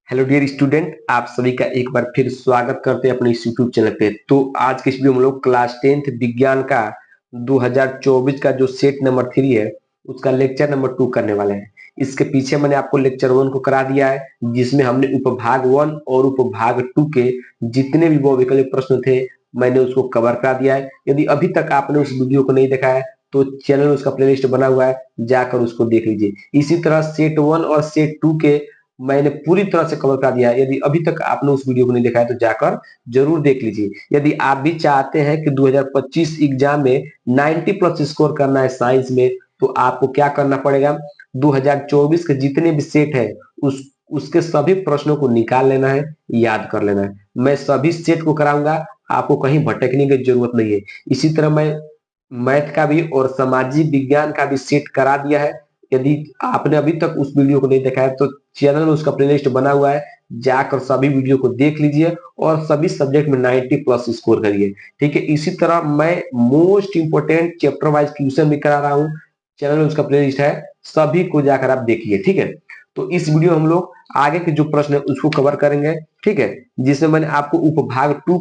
Hello dear student, आप सभी का एक बार फिर स्वागत करते हैं अपने इस यूट्यूब चैनल पे। तो आज के इस वीडियो में हम लोग क्लास 10th विज्ञान का 2024 का जो सेट नंबर 3 है उसका लेक्चर नंबर 2 करने वाले हैं। इसके पीछे मैंने आपको लेक्चर 1 को करा दिया है, जिसमें हमने उपभाग 1 और उपभाग 2 के जितने भी बहुविकल्प प्रश्न थे मैंने उसको कवर करा दिया है। यदि अभी तक आपने उस वीडियो को नहीं देखा है तो चैनल में उसका प्लेलिस्ट बना हुआ है, जाकर उसको देख लीजिए। इसी तरह सेट 1 और सेट 2 के मैंने पूरी तरह से कवर कर दिया है। यदि अभी तक आपने उस वीडियो को नहीं देखा है तो जाकर जरूर देख लीजिए। यदि आप भी चाहते हैं कि 2025 एग्जाम में 90 प्लस स्कोर करना है साइंस में, तो आपको क्या करना पड़ेगा, 2024 के जितने भी सेट है उसके सभी प्रश्नों को निकाल लेना है, याद कर लेना है। मैं सभी सेट को कराऊंगा, आपको कहीं भटकने की जरूरत नहीं है। इसी तरह मैं मैथ का भी और सामाजिक विज्ञान का भी सेट करा दिया है। यदि आपने अभी तक उस वीडियो को नहीं देखा है तो चैनल में उसका प्लेलिस्ट बना हुआ है, जाकर सभी वीडियो को देख लीजिए और सभी सब्जेक्ट में 90 प्लस स्कोर करिए। ठीक है, इसी तरह मैं most important chapter wise question भी करा रहा हूँ, चैनल में उसका प्लेलिस्ट है, सभी को जाकर आप देखिए। ठीक है, तो इस वीडियो में हम लोग आगे के जो प्रश्न है उसको कवर करेंगे। ठीक है, जिसमें मैंने आपको उपभाग 2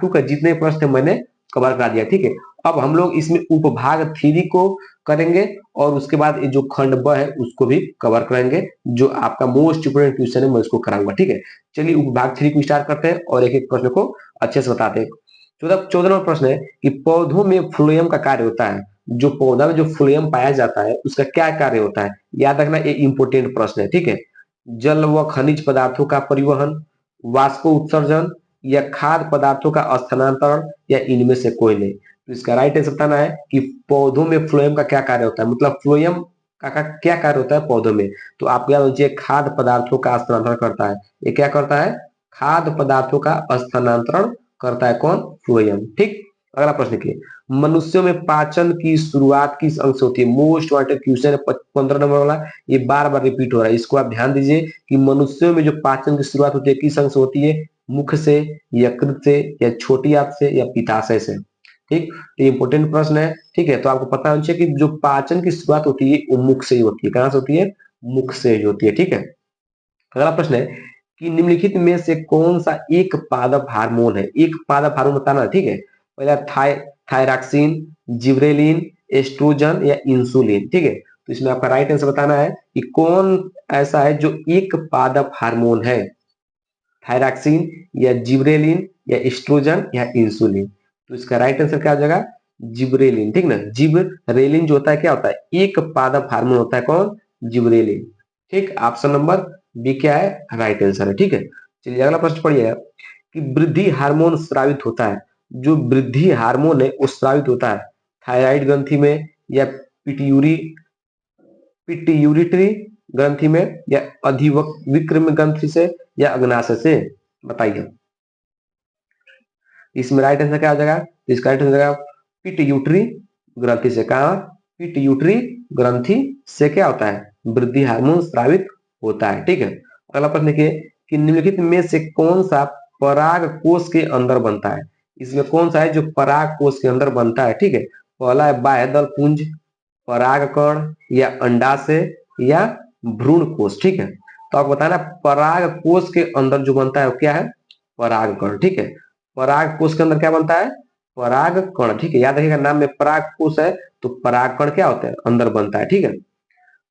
का जितने प्रश्न है मैंने कवर करा दिया। ठीक है, अब हम लोग इसमें उपभाग 3 को करेंगे और उसके बाद ये जो खंड ब है उसको भी कवर करेंगे, जो आपका मोस्ट इंपोर्टेंट क्वेश्चन है मैं उसको कराऊंगा। ठीक है, चलिए उपभाग 3 को स्टार्ट करते हैं और एक एक प्रश्न को अच्छे से बताते हैं। 14 नंबर प्रश्न है कि पौधों में फ्लोएम का कार्य होता है। जो पौधा में जो फ्लोएम पाया जाता है उसका क्या कार्य होता है, याद रखना, ये इंपोर्टेंट प्रश्न है। ठीक है, जल व खनिज पदार्थों का परिवहन, वाष्पो उत्सर्जन या खाद्य पदार्थों का स्थानांतरण या इनमें से कोई नहीं। तो इसका राइट आंसर बताना है कि पौधों में फ्लोएम का क्या कार्य होता है, मतलब फ्लोएम का क्या कार्य होता है पौधों में। तो आपको याद होना चाहिए खाद्य पदार्थों का स्थानांतरण करता है। ये क्या करता है, खाद्य पदार्थों का स्थानांतरण करता है कौन, फ्लोएम। ठीक, अगला प्रश्न देखिए, मनुष्यों में पाचन की शुरुआत किस अंग से होती है। मोस्ट वांटेड क्वेश्चन है 15 नंबर वाला, ये बार बार रिपीट हो रहा है, इसको आप ध्यान दीजिए कि मनुष्यों में जो पाचन की शुरुआत होती है किस अंग से होती है, मुख से, यकृत से, या छोटी आंत से, या पित्ताशय से। ठीक, ये इंपोर्टेंट प्रश्न है। ठीक है, तो आपको पता होना चाहिए कि जो पाचन की शुरुआत होती है वो मुख से ही होती है। कहां से होती है, मुख से ही होती है। ठीक है, अगला प्रश्न है कि निम्नलिखित में से कौन सा एक पादप हार्मोन है। एक पादप हार्मोन बताना है। ठीक है, पहला थायरॉक्सिन, जिब्रेलिन, एस्ट्रोजन या इंसुलिन। ठीक है, तो इसमें आपका राइट आंसर बताना है कि कौन ऐसा है जो एक पादप हार्मोन है, थायरॉक्सिन या जिब्रेलिन या एस्ट्रोजन या इंसुलिन। तो इसका राइट आंसर क्या हो जाएगा, जिब्रेलिन। ठीक ना, जिब्रेलिन जो होता है क्या होता है, एक पादप हार्मोन होता है कौन, जिब्रेलिन। ठीक, ऑप्शन नंबर बी क्या है, राइट आंसर है। ठीक है, चलिए अगला प्रश्न पढ़िएगा कि वृद्धि हार्मोन स्रावित होता है। जो वृद्धि हार्मोन है वो स्रावित होता है थायराइड ग्रंथि में या पिट्यूरी पिट्यूरिटरी ग्रंथि में या अधिविक्रम ग्रंथि से या अग्नाशय से, बताइए। इसमें राइट आंसर क्या हो जाएगा, इसका राइट आंसर जाएगा पिट्यूटरी ग्रंथि से। कहा, पिट्यूटरी ग्रंथि से क्या होता है, वृद्धि हार्मोन स्रावित होता है। ठीक है, अगला प्रश्न देखिए कि निम्नलिखित में से कौन सा पराग कोष के अंदर बनता है। इसमें कौन सा है जो पराग कोष के अंदर बनता है। ठीक है, पहला है बाह्यदल पुंज, परागकण या अंडाशय या भ्रूण कोष। ठीक है, तो आपको बताना पराग कोष के अंदर जो बनता है वो क्या है, परागकण। ठीक है, पराग कोष के अंदर क्या बनता है, परागकण। ठीक है, याद रखिएगा नाम में पराग कोष है तो परागकण क्या होता है, अंदर बनता है। ठीक है,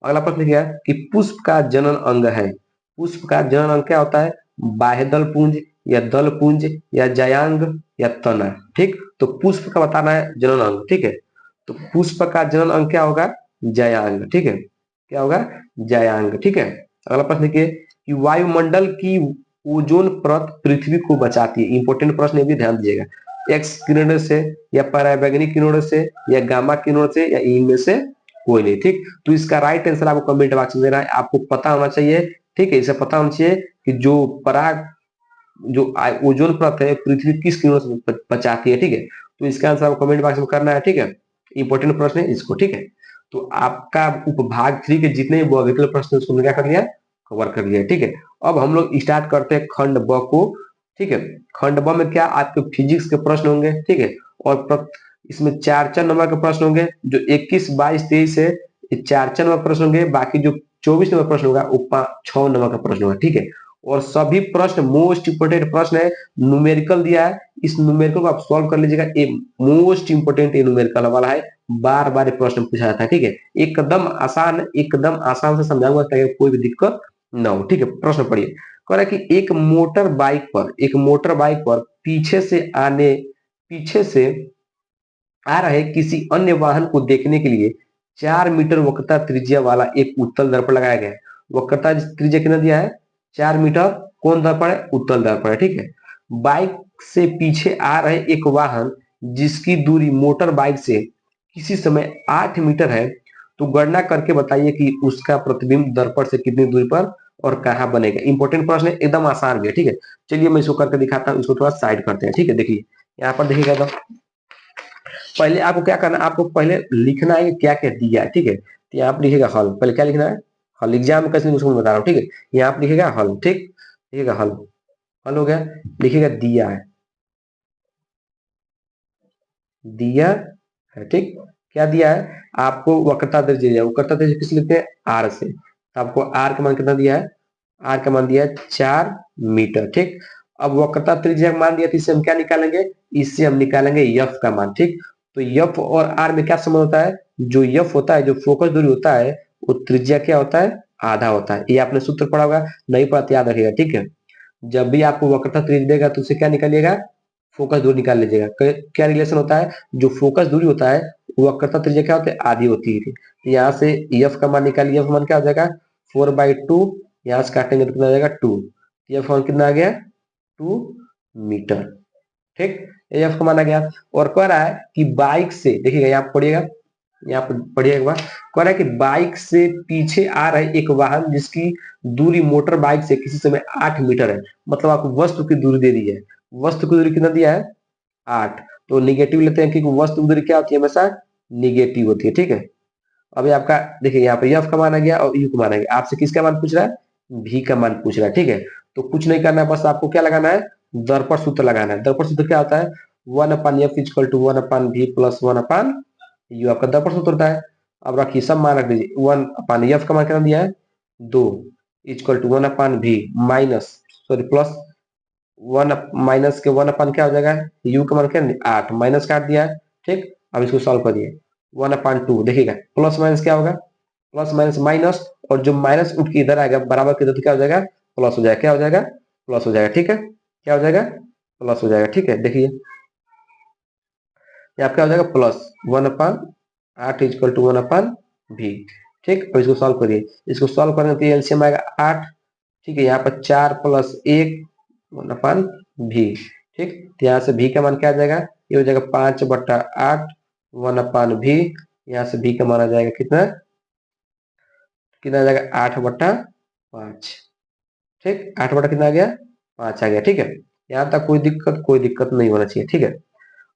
अगला प्रश्न क्या है कि पुष्प का जनन अंग है। पुष्प का जनन अंग क्या होता है, बाह्यदल पुंज या दल पुंज या जयांग या तना। ठीक, तो पुष्प का बताना है जनन अंग। ठीक है, तो पुष्प का जनन अंग क्या होगा, जयांग। ठीक है, क्या होगा, जयांग। ठीक है, अगला प्रश्न देखिए कि वायुमंडल की ओजोन परत पृथ्वी को बचाती है। इंपोर्टेंट प्रश्न, ये भी ध्यान दीजिएगा। एक्स किरणों से या पराबैंगनी किरणों से या गामा किरणों से या इनमें से कोई नहीं। ठीक, तो इसका राइट आंसर आपको कमेंट बॉक्स में देना है, आपको पता होना चाहिए। ठीक है, इसे पता होना चाहिए कि जो पराग जो ओजोन परत है पृथ्वी किस किरणों से बचाती है। ठीक है, तो इसका आंसर आपको कमेंट बॉक्स में करना है। ठीक है, इंपोर्टेंट प्रश्न है इसको। ठीक है, तो आपका उपभाग 3 के जितने भी विकल्प प्रश्न उसको हमने क्या कर लिया, कवर कर लिया। ठीक है, अब हम लोग स्टार्ट करते हैं खंड ब को। ठीक है, खंड ब में क्या आपके फिजिक्स के प्रश्न होंगे। ठीक है, और इसमें 4 4 नंबर के प्रश्न होंगे, जो 21 22 23 है ये 4 4 नंबर प्रश्न होंगे, बाकी जो 24 नंबर प्रश्न होगा, वो 6 नंबर का प्रश्न होगा, ठीक है। और सभी प्रश्न मोस्ट इंपोर्टेंट प्रश्न है, न्यूमेरिकल दिया है, इस न्यूमेरिकल को आप सॉल्व कर लीजिएगा। ये मोस्ट इंपोर्टेंट ये न्यूमेरिकल वाला है, बार बार प्रश्न पूछा जाता है, ठीक है। एकदम आसान से समझाऊंगा ताकि कोई भी दिक्कत ना हो, ठीक है। प्रश्न पढ़िए, कह रहा है कि एक मोटर बाइक पर पीछे से आ रहे किसी अन्य वाहन को देखने के लिए 4 मीटर वक्रता त्रिज्या वाला एक उत्तल दर्पण लगाया गया है। वक्रता त्रिज्या कितना दिया है? 4 मीटर। कौन दर्पण है? उत्तल दर्पण है, ठीक है। बाइक से पीछे आ रहे एक वाहन जिसकी दूरी मोटर बाइक से किसी समय 8 मीटर है, तो गणना करके बताइए कि उसका प्रतिबिंब दर्पण से कितनी दूरी पर और कहाँ बनेगा। इंपॉर्टेंट प्रश्न है, एकदम आसान भी है, ठीक है। चलिए मैं इसको करके दिखाता हूँ, इसको थोड़ा साइड करते हैं, ठीक है। देखिए यहाँ पर देखिएगा, तो पहले आपको क्या करना है, आपको पहले लिखना है कि क्या क्या दिया है, ठीक है। तो यहाँ पर लिखेगा हल, पहले क्या लिखना है? हल। एग्जाम में कैसे उसको मैं बता रहा हूँ, ठीक है। यहाँ पर लिखेगा हल, ठीक, लिखेगा हल। हल हो गया, लिखेगा दिया है, दिया है, ठीक। क्या दिया है आपको? वक्रता त्रिज्या। वक्रता त्रिज्या किस लिखते हैं? आर से। तो आपको आर का मान कितना दिया है? आर का मान दिया है 4 मीटर, ठीक। अब वक्रता त्रिज्या का मान दिया, तो इससे हम क्या निकालेंगे? इससे हम निकालेंगे यफ का मान, ठीक। तो यफ और आर में क्या संबंध होता है? जो यफ होता है, जो फोकस दूरी होता है, वो त्रिज्या क्या होता है? आधा होता है। ये आपने सूत्र पढ़ा होगा, नहीं पढ़ा तो याद रखिएगा, ठीक है। जब भी आपको वक्रता त्रिज्या देगा तो उसे क्या निकालिएगा? फोकस दूरी निकाल लीजिएगा। क्या रिलेशन होता है? जो फोकस दूरी होता है, वक्रता त्रिज्या क्या होता है? आधी होती है। तो यहाँ से एफ का मान निकालिए, एफ मान क्या हो जाएगा? 4/2। यहाँ से काटेंगे तो कितना आ जाएगा? 2। एफ मान कितना आ गया? 2 मीटर, ठीक। एफ का मान आ गया। और कह रहा है कि बाइक से, देखिएगा यहाँ पढ़िएगा, यहाँ पर पढ़िए एक बार। कह रहा है कि बाइक से पीछे आ रहे एक वाहन जिसकी दूरी मोटर बाइक से किसी समय 8 मीटर है, मतलब आपको वस्तु की दूरी दे दी है। वस्तु की दूरी कितना दिया है? 8। तो निगेटिव लेते हैं, क्योंकि वस्तु की दूरी क्या होती है? हमेशा निगेटिव होती है, ठीक है। अभी आपका देखिए यहाँ पे एफ का मान आ गया और यू का मान आ गया। आपसे किसका मान पूछ रहा है? भी का मान पूछ रहा है, ठीक है। तो कुछ नहीं करना है, बस आपको क्या लगाना है? दर्पण सूत्र लगाना है। दर्पण सूत्र क्या होता है? 1/f equal to 1/v plus 1/u आपका दर्पण सूत्र होता है। अब रखिए, सब मान रख दीजिए। 1/f का मान कितना दिया है? 2 equal to 1/v minus, sorry plus 1 minus के 1 क्या हो जाएगा? u का मान क्या? 8 माइनस काट दिया है, ठीक। अब इसको सॉल्व करिए। 1/2 देखिएगा, प्लस माइनस क्या होगा? प्लस माइनस माइनस, और जो माइनस उठ के इधर आएगा बराबर के इधर, तो क्या हो जाएगा? प्लस हो जाएगा। क्या हो जाएगा? प्लस हो जाएगा, ठीक है। क्या हो जाएगा? प्लस हो जाएगा, ठीक है। देखिए यहाँ क्या हो जाएगा? प्लस 1/8 इक्वल टू 1/v, ठीक। और इसको सॉल्व करिए। इसको सॉल्व करने के एलसीएम आएगा 8, ठीक है। यहाँ पर 4 + 1 1/v, ठीक। तो यहाँ से v का मान क्या आ जाएगा? ये हो जाएगा 5/8 1/v। यहाँ से v का मान आ जाएगा कितना? कितना आ जाएगा? 8/5, ठीक। 8 बटा कितना आ गया? 5 आ गया, ठीक है। यहाँ तक कोई दिक्कत नहीं होना चाहिए, ठीक है।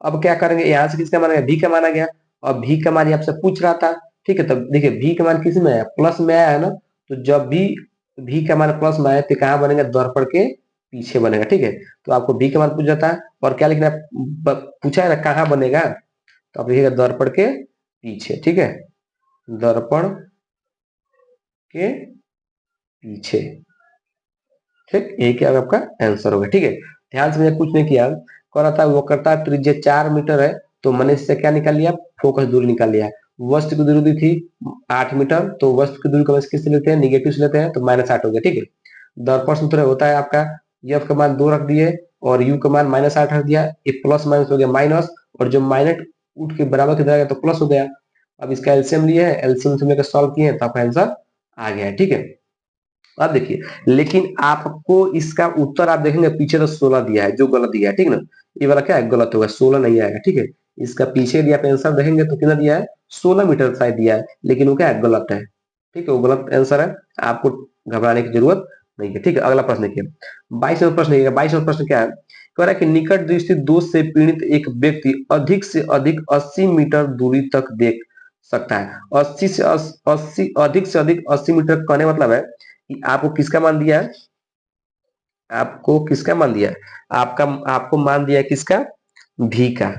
अब क्या करेंगे? यहाँ से किसका मान आ गया? भी का मान आ गया। और भी का मान आपसे पूछ रहा था, ठीक है। तब देखिए भी का मान किस में आया? प्लस में आया है ना। तो जब भी का मान प्लस में आया तो कहाँ बनेगा? दर्पण के पीछे बनेगा, ठीक है। तो आपको भी का मान पूछ जाता है, और क्या लिखना है? पूछा है ना कहाँ बनेगा, तो आप लिखिएगा दर्पण के पीछे, ठीक है। दर्पण के पीछे, ठीक। यही क्या आपका आंसर होगा, ठीक है। ध्यान से मैंने कुछ नहीं किया, कह रहा था वक्रता त्रिज्या 4 मीटर है, तो मैंने इससे क्या निकाल लिया? फोकस दूरी निकाल लिया। वस्तु की दूरी थी 8 मीटर, तो वस्तु की दूरी को किससे लेते हैं? निगेटिव से लेते हैं, तो -8 हो गया, ठीक है। दर्पण सूत्र होता है आपका, एफ का मान 2 रख दिए और यू का मान -8 रख दिया। ये प्लस माइनस हो गया माइनस, और जो माइनस उठ के बराबर किधर आ गया? तो प्लस हो गया। अब इसका एलसीएम लिए है, एलसीएम से लेकर सॉल्व किए तो आपका आंसर आ गया है, ठीक है। अब देखिए, लेकिन आपको इसका उत्तर आप देखेंगे पीछे तो 16 दिया है, जो गलत दिया है, ठीक ना। ये वाला क्या है? गलत होगा, 16 नहीं आएगा, ठीक है। इसका पीछे यदि आप आंसर देखेंगे तो कितना दिया है? 16 मीटर शायद दिया है, लेकिन वो क्या है? गलत है, ठीक है। वो गलत आंसर है, आपको घबराने की जरूरत नहीं है, ठीक है। अगला प्रश्न देखिए, 22वां प्रश्न है। 22वां प्रश्न क्या है? कह रहा है कि निकट दृष्टि दोष से पीड़ित एक व्यक्ति अधिक से अधिक 80 मीटर दूरी तक देख सकता है। 80 मीटर कहने मतलब है कि आपको किसका मान दिया है? आपको किसका मान दिया है? आपको मान दिया है किसका? भी का।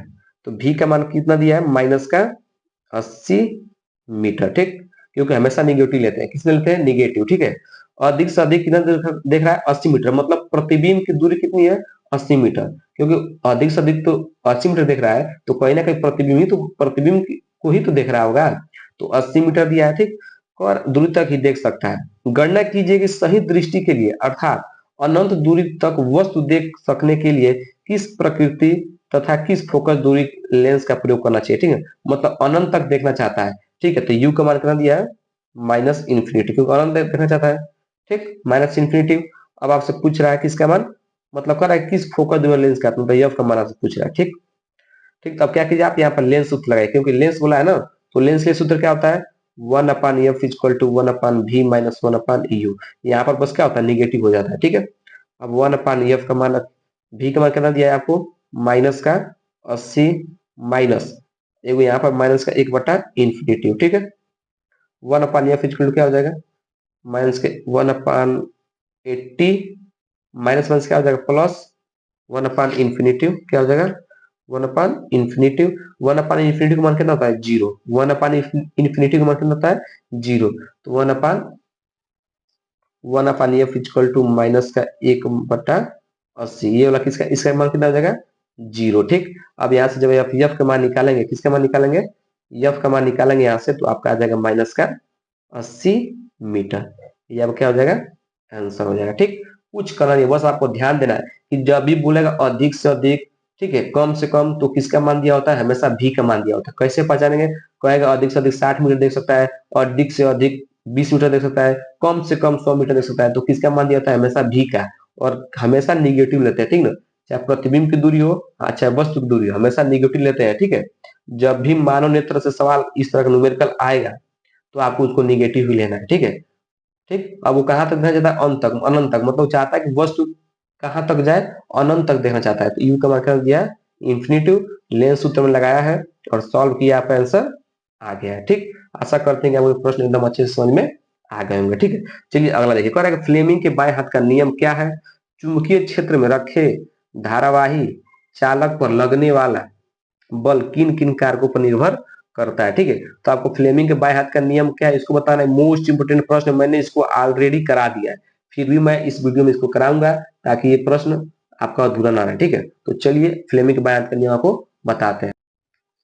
तो भी का मान कितना दिया है? -80 मीटर, ठीक। क्योंकि हमेशा निगेटिव लेते हैं। किसने लेते हैं? निगेटिव। ठीक है, अधिक से अधिक कितना देख रहा है? 80 मीटर, मतलब प्रतिबिंब की दूरी कितनी है? 80 मीटर। क्योंकि अधिक से अधिक तो 80 मीटर देख रहा है, तो कहीं ना कहीं प्रतिबिंब को ही तो देख रहा होगा। तो 80 मीटर दिया है, ठीक, और दूरी तक ही देख सकता है। गणना कीजिए कि सही दृष्टि के लिए अर्थात अनंत दूरी तक वस्तु देख सकने के लिए किस प्रकृति तथा किस फोकस दूरी लेंस का प्रयोग करना चाहिए। ठीक है, मतलब अनंत तक देखना चाहता है। ठीक है, तो यू का मान कितना दिया है? माइनस इन्फिनिटी, क्योंकि अनंत देखना चाहता है। ठीक, माइनस इन्फिनिटी। अब आपसे पूछ रहा है किसका मान, मतलब कर रहा है किस फोकस दूरी लेंस का, मतलब एफ का मान आपसे पूछ रहा है। ठीक, ठीक, तो अब क्या कीजिए, आप यहाँ पर लेंस सूत्र लगाए, क्योंकि लेंस बोला है ना, तो लेंस के सूत्र क्या होता है? 1/f equal to 1/v minus 1/eu। यहाँ पर बस क्या होता है? निगेटिव हो जाता है। ठीक है, अब 1/f का मान, v का मान कितना दिया है आपको? माइनस का 80 माइनस एगो यहाँ पर माइनस का 1/इंफिनिटी। ठीक है, 1/f इक्वल टू क्या हो जाएगा? माइनस के 1/80 माइनस माइनस क्या हो जाएगा? प्लस 1/इंफिनिटी क्या हो जाएगा? 1/इंफिनिटी। 1/इंफिनिटी का मान कितना होता है? 0। 1/इंफिनिटी का मान कितना होता है? 0। तो 1/f इक्वल टू माइनस का 1/80, ये वाला किसका, इसका मान कितना हो जाएगा? 0। ठीक, अब यहाँ से जब एफ का मान निकालेंगे, किसका मान निकालेंगे? एफ का मान निकालेंगे यहाँ से, तो आपका आ जाएगा माइनस का 80 मीटर। ये अब क्या हो जाएगा? आंसर हो जाएगा। ठीक, कुछ करना नहीं, बस आपको ध्यान देना है कि जब भी बोलेगा अधिक से अधिक, ठीक है, कम से कम, तो किसका मान दिया होता है? हमेशा भी का मान दिया होता है। कैसे पहचानेंगे? कहेगा अधिक से अधिक 60 मीटर देख सकता है, और अधिक से अधिक 20 मीटर देख सकता है, कम से कम 100 मीटर देख सकता है, तो किसका मान दिया होता है? हमेशा भी का। और हमेशा निगेटिव लेते हैं। ठीक ना, चाहे प्रतिबिंब की दूरी हो, चाहे वस्तु की दूरी हो, हमेशा निगेटिव लेते हैं। ठीक है, जब भी मानव नेत्र से सवाल इस तरह का न्यूमेरिकल आएगा, तो आपको उसको निगेटिव ही लेना है। ठीक है, ठीक, अब वो कहाँ तक देखना चाहता है? अंत तक, अनंत तक, मतलब चाहता है कि वस्तु कहाँ तक जाए? अनंत तक देखना चाहता है। तो यू का मान कर दिया इंफिनिटिव, लेंस सूत्र में लगाया है और सॉल्व किया, आपका आंसर आ गया है। ठीक, आशा करते हैं कि आपको प्रश्न एकदम अच्छे से समझ में आ गए होंगे। ठीक है, चलिए अगला देखिए, कह रहा है कि फ्लेमिंग के बाएं हाथ का नियम क्या है? चुंबकीय क्षेत्र में रखे धारावाही चालक पर लगने वाला बल किन किन कारकों पर निर्भर करता है। ठीक है, तो आपको फ्लेमिंग के बाएं हाथ का नियम क्या है, इसको बताना है। मोस्ट इंपोर्टेंट प्रश्न, मैंने इसको ऑलरेडी करा दिया है, फिर भी मैं इस वीडियो में इसको कराऊंगा, ताकि ये प्रश्न आपका अधूरा ना रहे। ठीक है, तो चलिए फ्लेमिंग के बाएं हाथ का नियम आपको बताते हैं।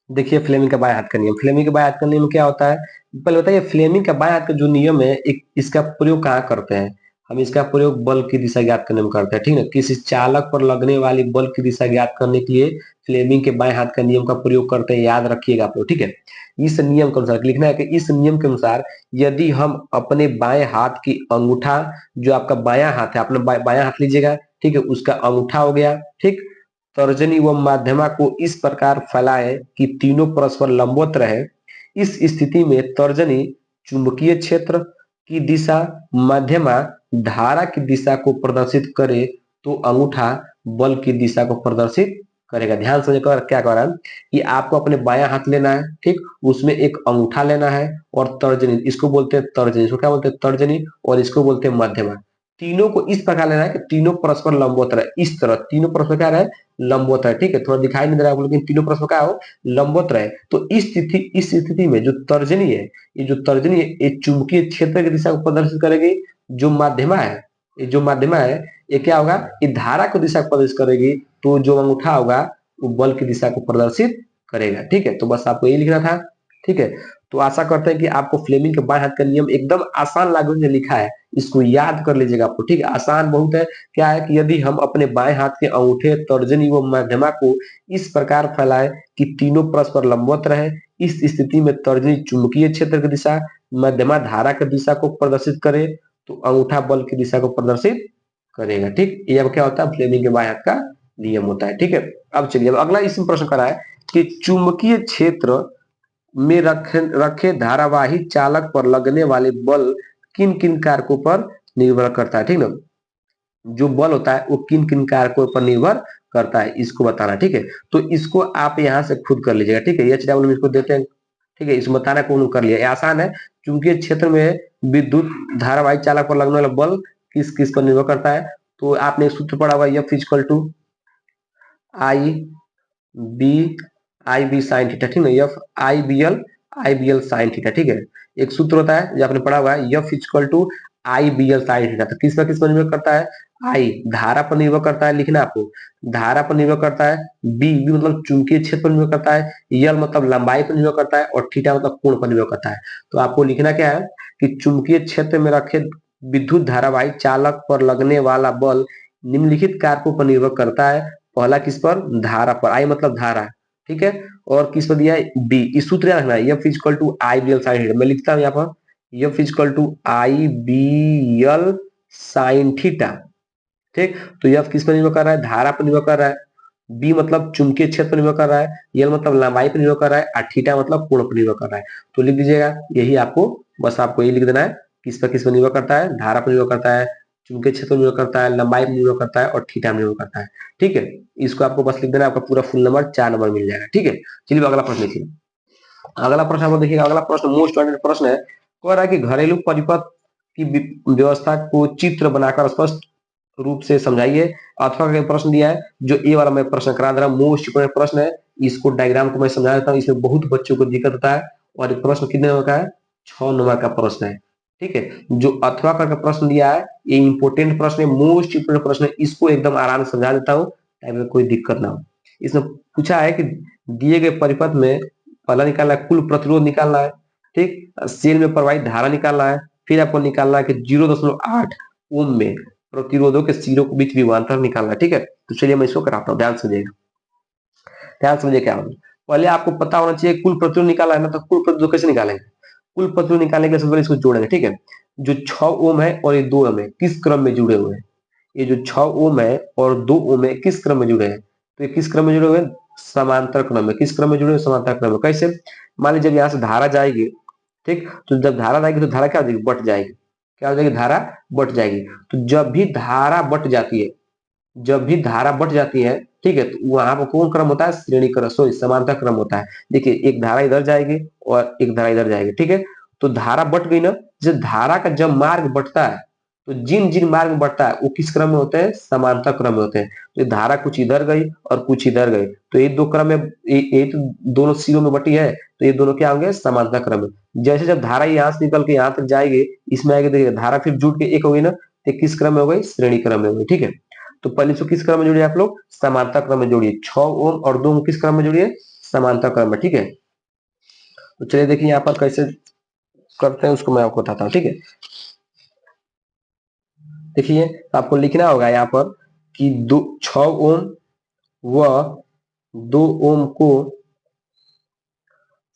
देखिए फ्लेमिंग का बाएं हाथ का नियम, फ्लेमिंग के बाएं हाथ का नियम क्या होता है? पहले बताइए, फ्लेमिंग का बाएं हाथ का जो नियम है, एक इसका प्रयोग कहाँ करते हैं? हम इसका प्रयोग बल की दिशा ज्ञात करने में करते हैं। ठीक है, किसी चालक पर लगने वाली बल की दिशा ज्ञात करने के लिए फ्लेमिंग के बाएं हाथ का नियम का प्रयोग करते हैं, याद रखिएगा आप लोग। ठीक है, इस नियम के अनुसार लिखना है कि इस नियम के अनुसार यदि हम अपने बाएं हाथ की अंगूठा, जो आपका बायां हाथ है, अपना बायां हाथ लीजिएगा, ठीक है, उसका अंगूठा हो गया, ठीक, तर्जनी व माध्यमा को इस प्रकार फैलाएं कि तीनों परस्पर लंबवत रहे। इस स्थिति में तर्जनी चुंबकीय क्षेत्र की दिशा, माध्यमा धारा की दिशा को प्रदर्शित करे, तो अंगूठा बल की दिशा को प्रदर्शित करेगा। ध्यान से क्या कर रहा है कि आपको अपने बायां हाथ लेना है, ठीक, उसमें एक अंगूठा लेना है, और तर्जनी, इसको बोलते हैं तर्जनी, इसको क्या बोलते हैं? तर्जनी, और इसको बोलते हैं मध्यमा। तीनों को इस प्रकार लेना है कि तीनों परस्पर लंबवत रहे, इस तरह तीनों परस्पर क्या रहे? लंबवत है। ठीक है, थोड़ा दिखाई नहीं दे रहा है, लेकिन तीनों परस्पर क्या हो? लंबवत रहे। तो इस स्थिति में जो तर्जनी है, ये जो तर्जनी है, ये चुंबकीय क्षेत्र की दिशा को प्रदर्शित करेगी। जो माध्यमा है, ये जो माध्यमा है, ये क्या होगा? ये धारा को दिशा को प्रदर्शित करेगी। तो जो अंगूठा होगा, वो बल की दिशा को प्रदर्शित करेगा। ठीक है, तो बस आपको यही लिखना था। ठीक है, तो आशा करते हैं कि आपको फ्लेमिंग के बाएं हाथ का नियम एकदम आसान लागू में लिखा है, इसको याद कर लीजिएगा आपको। ठीक है, आसान बहुत है। क्या है कि यदि हम अपने बाएं हाथ के अंगूठे, तर्जनी व मध्यमा को इस प्रकार फैलाएं कि तीनों परस्पर लंबवत रहे, इस स्थिति में तर्जनी चुंबकीय क्षेत्र की दिशा, मध्यमा धारा की दिशा को प्रदर्शित करे, तो अंगूठा बल की दिशा को प्रदर्शित करेगा। ठीक, ये अब क्या होता है? फ्लेमिंग के बाएं हाथ का नियम होता है। ठीक है, अब चलिए, अब अगला इसमें प्रश्न करा है कि चुंबकीय क्षेत्र में रखे धारावाही चालक पर लगने वाले बल किन किन कारकों पर निर्भर करता है। ठीक ना, जो बल होता है वो किन किन कारकों पर निर्भर करता है, इसको बताना। ठीक है, तो इसको आप यहाँ से खुद कर लीजिएगा। ठीक है, एच डब्ल्यू इसको देते हैं। ठीक है, इसको बताना कौन कर लिया, ये आसान है। चूंकि क्षेत्र में विद्युत धारावाही चालक पर लगने वाला बल किस किस पर निर्भर करता है, तो आपने एक सूत्र पढ़ा हुआ, F equal to I B, I B sine theta. ठीक है, F I B L IBL sine theta. ठीक है, एक सूत्र होता है जो आपने पढ़ा हुआ है, F equal to IBL sine theta. तो किस पर निर्भर करता है? आई धारा पर निर्भर करता है, लिखना आपको, धारा पर निर्भर करता है। बी मतलब चुंबकीय क्षेत्र पर निर्भर करता है। यल मतलब लंबाई पर निर्भर करता है, और थीटा मतलब कोण पर निर्भर करता है। तो आपको लिखना क्या है कि चुंबकीय क्षेत्र में रखे विद्युत धारावाही चालक पर लगने वाला बल निम्नलिखित कारकों पर निर्भर करता है। पहला किस पर? धारा पर, आई मतलब धारा। ठीक है, और किस पर दिया है? बी। इस सूत्र याद रखना, F equal to IBL sine theta. मैं लिखता हूं यहाँ पर F equal to IBL sine theta. ठीक, तो F किस पर निर्भर कर रहा है? धारा पर निर्भर कर रहा है। बी मतलब चुंबकीय क्षेत्र पर निर्भर कर रहा है। यल मतलब लंबाई पर निर्भर कर रहा है, और थीटा मतलब कोण पर निर्भर कर रहा है। तो लिख दीजिएगा, यही आपको, बस आपको यही लिख देना है, किस पर निर्भर करता है? धारा पर निर्भर करता है, चुंबकीय क्षेत्र पर निर्भर करता है, लंबाई पर निर्भर करता है, और थीटा में निर्भर करता है। ठीक है, इसको आपको बस लिख देना, आपका पूरा फुल नंबर 4 नंबर मिल जाएगा। ठीक है, चलिए अगला प्रश्न देखिए। अगला प्रश्न आपको देखिएगा, अगला प्रश्न मोस्ट वांटेड प्रश्न है। कह रहा है कि घरेलू परिपथ की व्यवस्था को चित्र बनाकर स्पष्ट रूप से समझाइए। अथवा का प्रश्न दिया है, जो ए वाला मैं प्रश्न करा दे रहा हूँ, मोस्ट इंपोर्टेंट प्रश्न है। इसको डायग्राम को मैं समझा देता हूँ, इसमें बहुत बच्चों को दिक्कत होता है। और ये प्रश्न कितने नंबर का है? 6 नंबर का प्रश्न है। ठीक है, जो अथवा का प्रश्न दिया है, ये इंपोर्टेंट प्रश्न है, मोस्ट इंपोर्टेंट प्रश्न है। इसको एकदम आराम से समझा देता हूँ ताकि कोई दिक्कत ना हो। इसमें पूछा है कि दिए गए परिपथ में पहला निकालना है कुल प्रतिरोध निकालना है। ठीक, सेल में प्रवाहित धारा निकालना है। फिर आपको निकालना है कि 0.8 ओम में प्रतिरोधों के सिरों के बीच विभवांतर निकालना है। ठीक है, तो चलिए मैं इसको कराता हूँ, ध्यान से देखिएगा। ध्यान समझिए क्या होगा। पहले आपको पता होना चाहिए कुल प्रतिरोध निकालना है ना, तो कुल प्रतिरोध कैसे निकालेंगे? कुल प्रतिरोध निकालने के लिए सबसे पहले इसको जोड़ेंगे। ठीक है, जो 6 ओम है और ये 2 ओम है, किस क्रम में जुड़े हुए हैं? ये जो 6 ओम है और 2 ओम है, किस क्रम में जुड़े हैं? तो ये किस क्रम में जुड़े हुए हैं? समांतर क्रम में। किस क्रम में जुड़े हुए? समांतर क्रम में। कैसे? मान लीजिए जब यहाँ से धारा जाएगी, ठीक, तो जब धारा जाएगी तो धारा क्या हो जाएगी? बट जाएगी। क्या हो जाएगी? धारा बट जाएगी। तो जब भी धारा बट जाती है, जब भी धारा बट जाती है, ठीक है, तो वहां पर कौन क्रम होता है? श्रेणी क्रम, सॉरी समांतर क्रम होता है। देखिए, एक धारा इधर जाएगी और एक धारा इधर जाएगी। ठीक है, तो धारा बट गई ना, जब धारा का जब मार्ग बटता है, तो जिन जिन मार्ग में बढ़ता है वो किस क्रम में होते हैं? समांतर क्रम में होते हैं। तो ये धारा कुछ इधर गई और कुछ इधर गई, तो ये दो क्रम में, ये तो दोनों सिरों में बटी है, तो ये दोनों क्या होंगे? समांतर क्रम में। जैसे जब धारा यहाँ से निकल के यहाँ तक जाएगी, इसमें आएगी, देखिए धारा फिर जुट के एक हो गई ना, तो किस क्रम में हो गई? श्रेणी क्रम में हो गई। ठीक है, तो पहले इसको किस क्रम में जोड़िए आप लोग? समांतर क्रम में जोड़िए। 6 ओम और 2 ओम किस क्रम में जोड़िए? समांतर क्रम में। ठीक है, तो चलिए देखिए यहाँ पर कैसे करते हैं उसको मैं आपको बताता हूँ। ठीक है, देखिए आपको लिखना होगा यहाँ पर कि 6 ओम व 2 ओम को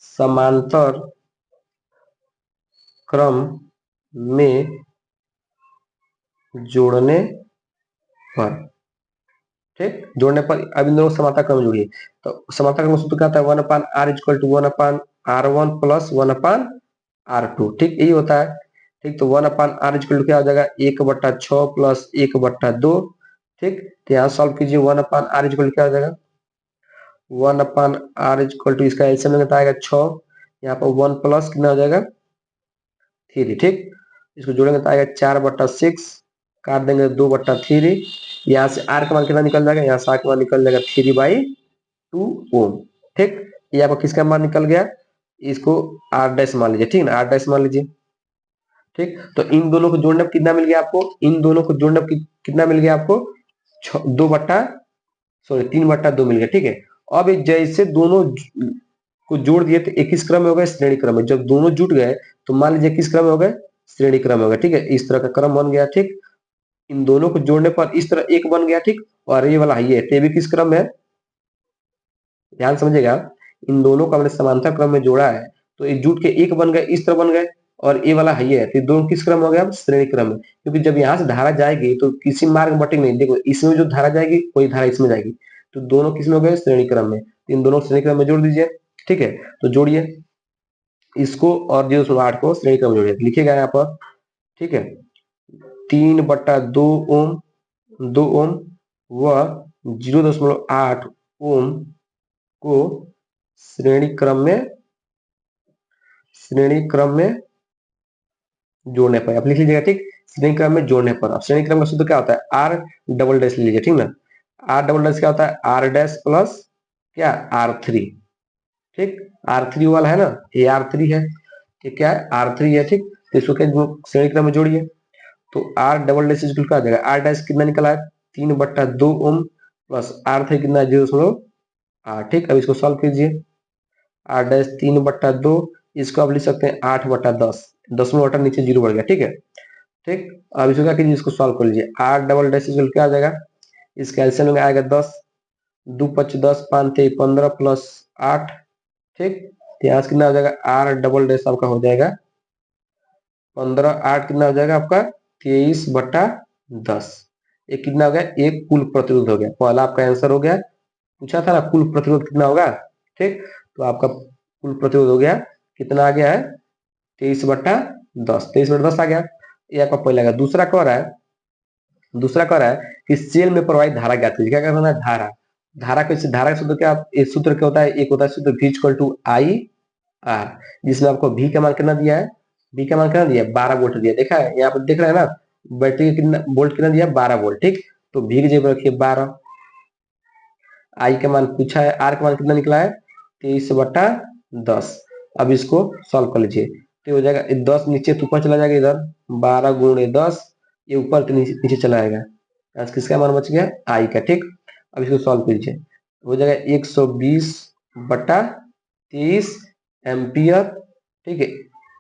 समांतर क्रम में जोड़ने पर, ठीक, जोड़ने पर अब इन दोनों समांतर क्रम जोड़िए। तो समांतर क्रम सूत्र क्या होता है? 1/r equal to 1/r1 plus 1/r2। ठीक, यही होता है। ठीक, तो 1/r इक्वल टू क्या हो जाएगा? 1/6 प्लस 1/2। ठीक, तो यहाँ सॉल्व कीजिए। 1/r इक्वल टू क्या हो जाएगा? 1/r इक्वल टू, इसका एलसीएम में आएगा 6, यहाँ पर 1 प्लस कितना हो जाएगा? 3। ठीक, इसको जोड़ेंगे तो आएगा 4/6, काट देंगे 2/3। यहाँ से आर का मान कितना निकल जाएगा? यहाँ से आर का मान निकल जाएगा 3/2 ओम। ठीक, ये आपका किसका मान निकल गया? इसको आर डैश मान लीजिए। ठीक ना, आर डैश मान लीजिए। ठीक, तो इन दोनों को जोड़ने पर कितना मिल गया आपको? इन दोनों को जोड़ने पर कितना मिल गया आपको? 3/2 मिल गया। ठीक है, अब जैसे दोनों को जोड़ दिए तो एक किस क्रम में हो गए? श्रेणी क्रम में। जब दोनों जुट गए तो मान लीजिए किस क्रम में हो गए? श्रेणी क्रम में हो गए। ठीक है, इस तरह का क्रम बन गया। ठीक, इन दोनों को जोड़ने पर इस तरह एक बन गया। ठीक, और ये वाला ये भी किस क्रम में है? ध्यान समझिएगा, इन दोनों को हमने समांतर क्रम में जोड़ा है, तो ये जुट के एक बन गए, इस तरह बन गए, और ये वाला है, तो दोनों किस क्रम हो गया? श्रेणी क्रम में। क्योंकि जब यहाँ से धारा जाएगी तो किसी मार्ग बटेंगे नहीं। देखो, इसमें जो धारा जाएगी वही धारा इसमें जाएगी, तो दोनों किस में हो गए? श्रेणी क्रम में। इन दोनों श्रेणी क्रम में जोड़ दीजिए। ठीक है, तो जोड़िए इसको और 0.8 को श्रेणी क्रम में जोड़िए। लिखिएगा यहाँ पर। ठीक है, 3/2 ओम, 2 ओम व 0.8 ओम को श्रेणी क्रम में जोड़ने पर, आप लिख लीजिएगा। ठीक, श्रेणी क्रम में जोड़ने पर। अब श्रेणी क्रम का सूत्र क्या होता है? आर डबल डैश लीजिए। ठीक ना, आर डबल डैश क्या होता है? आर डैश प्लस क्या? R3। ठीक, R3 वाला है ना, ये R3 है, ठीक, क्या है R3 है, ठीक। तो इसको क्या श्रेणी क्रम में जोड़िए, तो R डबल डैश इक्वल क्या आ जाएगा, R डैश कितना निकला है 3/2 ओम प्लस R3 कितना है 0.8, ठीक। अब इसको सॉल्व कीजिए, R डैश 3/2, इसको आप लिख सकते हैं 8/10, 10 नीचे 0 बढ़ गया, ठीक है, ठीक। अब इसको क्या कीजिए, इसको सॉल्व कर लीजिए, R डबल डैश इक्वल क्या आ जाएगा, इसका एलसीएम में आएगा 10, 2×5 10, 5×3 15 प्लस 8, ठीक। तो यहाँ से कितना हो जाएगा, R डबल डैश आपका हो जाएगा 15, 8 कितना हो जाएगा आपका 23/10। ये कितना हो गया, एक कुल प्रतिरोध हो गया, पहला आपका आंसर हो गया, पूछा था ना कुल प्रतिरोध कितना होगा, ठीक। तो आपका कुल प्रतिरोध हो गया, कितना आ गया है 23/10, 23/10 आ गया, ये आपका पहला गया। दूसरा कह रहा है कि सेल में प्रवाहित धारा ज्ञात कीजिए। क्या करना है, धारा, धारा कैसे, धारा का सूत्र क्या, एक सूत्र क्या होता है, एक होता है सूत्र V equal to I R, जिसमें आपको V का मान कितना दिया है, V का मान कितना दिया है 12 वोल्ट दिया, देखा है यहाँ पर देख रहे हैं ना, बैटरी का कितना वोल्ट कितना दिया है 12 वोल्ट, ठीक। तो V की जगह रखिए 12, आई का मान पूछा है, आर का मान कितना निकला है 23/10। अब इसको सॉल्व कर लीजिए, तो हो जाएगा 10 नीचे ऊपर चला जाएगा, इधर 12 × 10, ये ऊपर नीचे चला जाएगा, आज किसका मान बच गया, आई का, ठीक। अब इसको सॉल्व कीजिए, हो जाएगा 120/23 एम्पियर, ठीक है,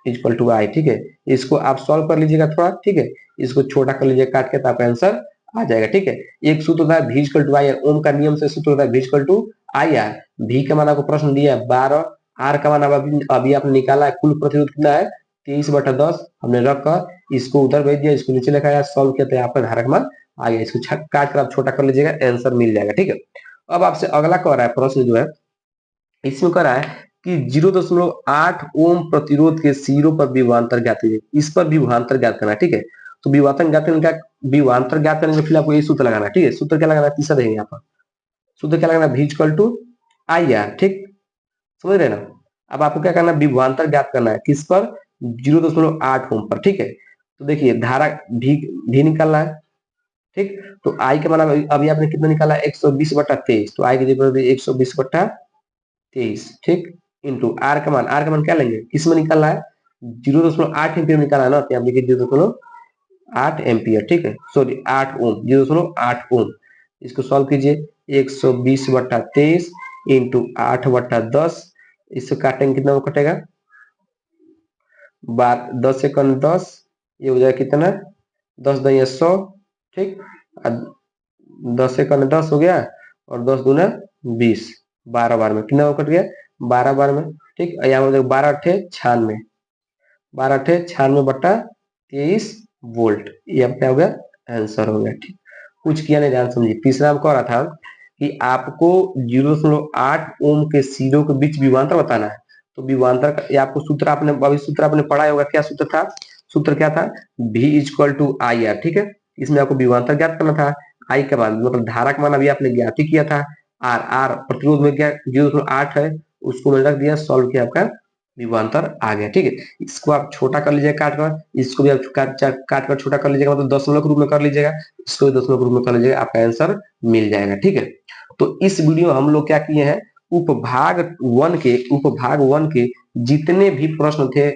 इक्वल टू आई, ठीक है। इसको आप सॉल्व कर लीजिएगा थोड़ा, ठीक है, इसको छोटा कर लीजिएगा काट के, तो आपका आंसर आ जाएगा, ठीक है। एक सूत्र होता है V equal to I R, Ohm का नियम से सूत्र होता है V equal to I R. V का मान आपको प्रश्न दिया है 12, आर का मान अभी आपने निकाला है, कुल प्रतिरोध कितना है 23/10, हमने रख कर इसको उधर भेज दिया, इसको नीचे लिखा है, सॉल्व किया, तो आपका धारक मान आ गया, इसको काट कर आप छोटा कर लीजिएगा, आंसर मिल जाएगा, ठीक है। अब आपसे अगला कह रहा है प्रश्न जो है, इसमें कह रहा है कि 0.8 ओम प्रतिरोध के सिरों पर विभवांतर ज्ञात कीजिए, इस पर विभवांतर ज्ञात करना है, ठीक है। तो विभवांतर ज्ञात करने का, विभवांतर ज्ञात करने के फिर आपको ये सूत्र लगाना है, ठीक है। सूत्र क्या लगाना है, तीसरा देंगे यहाँ पर, सूत्र क्या लगाना है, V equal to I R, ठीक, समझ रहे ना। अब आपको क्या करना है, विभवांतर ज्ञात करना है, किस पर 0.8 ओम पर, ठीक है। तो देखिए धारा भी निकालना है, ठीक। तो आई के मान अभी आपने कितना निकाला 120/23, तो आई की जगह 120/23, ठीक, इंटू आर का मान, आर का मान क्या लेंगे, किसमें निकालना है 0.8 एम्पियर निकाला है ना, तो आप लिखिए 0.8 एम्पियर, ठीक है, सॉरी 8 ओम, 0.8 ओम। इसको सॉल्व कीजिए, 120/23 इंटू 8/10, इससे काटेंगे कितना कटेगा 10 से 10, ये हो जाएगा कितना 10 × 100, ठीक, 10 से 10 हो गया, और 10 × 20, 12 बार में कितना कट गया 12 बार में, ठीक। यहाँ पर 12×8 = 96, 12×8 = 23 वोल्ट, ये क्या हो गया आंसर हो गया, ठीक। कुछ किया नहीं, ध्यान समझिए। तीसरा हम कह रहा था कि आपको 0.8 ओम के सिरों के बीच विभवांतर बताना है, तो विभवांतर का ये आपको सूत्र आपने अभी सूत्र आपने पढ़ा होगा, क्या सूत्र था, सूत्र क्या था V equal to I R, ठीक है। इसमें आपको विभवांतर ज्ञात करना था, आई का मान मतलब धारा का मान अभी आपने ज्ञात ही किया था, आर आर प्रतिरोध में क्या 0.8 है, उसको मैंने रख दिया, सॉल्व किया, आपका विभवांतर आ गया, ठीक है। इसको आप छोटा कर लीजिएगा काट कर, इसको भी आप काट कर छोटा कर लीजिएगा, मतलब दशमलव के रूप में कर लीजिएगा, इसको भी दशमलव के रूप में कर लीजिएगा, आपका आंसर मिल जाएगा, ठीक है। तो इस वीडियो में हम लोग क्या किए हैं, उपभाग वन के जितने भी प्रश्न थे,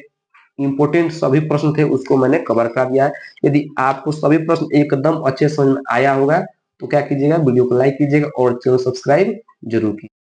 इंपोर्टेंट सभी प्रश्न थे, उसको मैंने कवर कर दिया है। यदि आपको सभी प्रश्न एकदम अच्छे समझ में आया होगा, तो क्या कीजिएगा, वीडियो को लाइक कीजिएगा और चैनल सब्सक्राइब जरूर कीजिएगा।